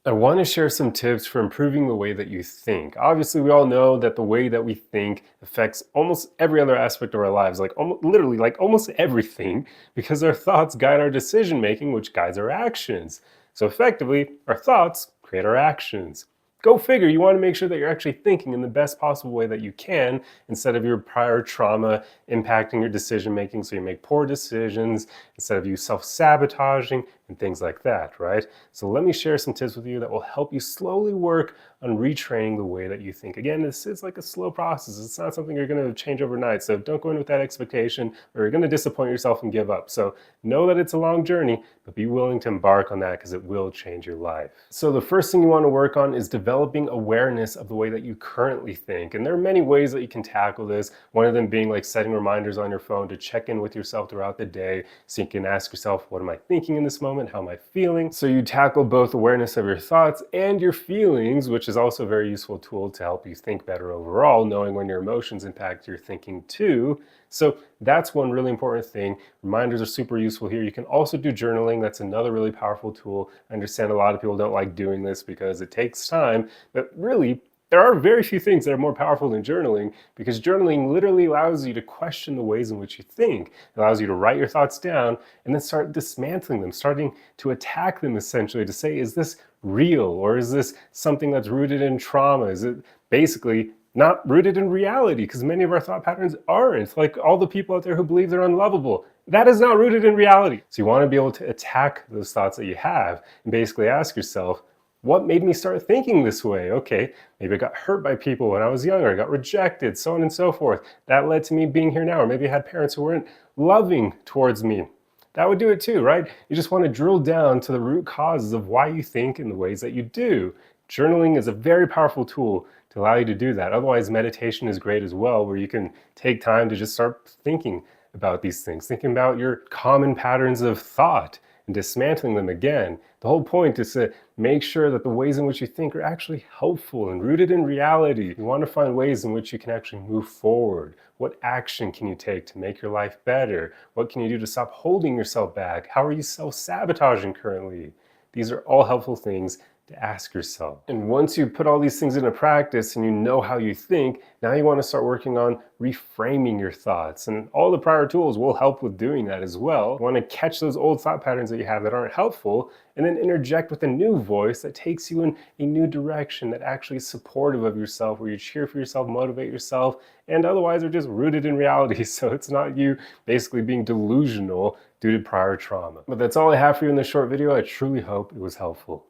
I want to share some tips for improving the way that you think. Obviously, we all know that the way that we think affects almost every other aspect of our lives, like almost, literally, like almost everything, because our thoughts guide our decision making, which guides our actions. So, effectively, our thoughts create our actions. Go figure, you want to make sure that you're actually thinking in the best possible way that you can instead of your prior trauma impacting your decision making so you make poor decisions, instead of you self sabotaging and things like that, right? So let me share some tips with you that will help you slowly work on retraining the way that you think. Again, this is like a slow process. It's not something you're going to change overnight. So don't go in with that expectation or you're going to disappoint yourself and give up. So know that it's a long journey, but be willing to embark on that because it will change your life. So the first thing you want to work on is developing awareness of the way that you currently think. And there are many ways that you can tackle this. One of them being like setting reminders on your phone to check in with yourself throughout the day so you can ask yourself, what am I thinking in this moment? How am I feeling? So you tackle both awareness of your thoughts and your feelings, which is also a very useful tool to help you think better overall, knowing when your emotions impact your thinking too. So that's one really important thing. Reminders are super useful here. You can also do journaling. That's another really powerful tool. I understand a lot of people don't like doing this because it takes time, but really, there are very few things that are more powerful than journaling because journaling literally allows you to question the ways in which you think. It allows you to write your thoughts down and then start dismantling them, starting to attack them essentially to say, is this real or is this something that's rooted in trauma? Is it basically not rooted in reality? Because many of our thought patterns aren't. Like all the people out there who believe they're unlovable, that is not rooted in reality. So you want to be able to attack those thoughts that you have and basically ask yourself, what made me start thinking this way? Okay, maybe I got hurt by people when I was younger, I got rejected, so on and so forth. That led to me being here now. Or maybe I had parents who weren't loving towards me. That would do it too, right? You just want to drill down to the root causes of why you think in the ways that you do. Journaling is a very powerful tool to allow you to do that. Otherwise, meditation is great as well, where you can take time to just start thinking about these things, thinking about your common patterns of thought and dismantling them again. The whole point is to make sure that the ways in which you think are actually helpful and rooted in reality. You want to find ways in which you can actually move forward. What action can you take to make your life better? What can you do to stop holding yourself back? How are you self-sabotaging currently? These are all helpful things to ask yourself. And once you put all these things into practice and you know how you think, now you want to start working on reframing your thoughts. And all the prior tools will help with doing that as well. You want to catch those old thought patterns that you have that aren't helpful and then interject with a new voice that takes you in a new direction that actually is supportive of yourself, where you cheer for yourself, motivate yourself, and otherwise are just rooted in reality. So it's not you basically being delusional due to prior trauma. But that's all I have for you in this short video. I truly hope it was helpful.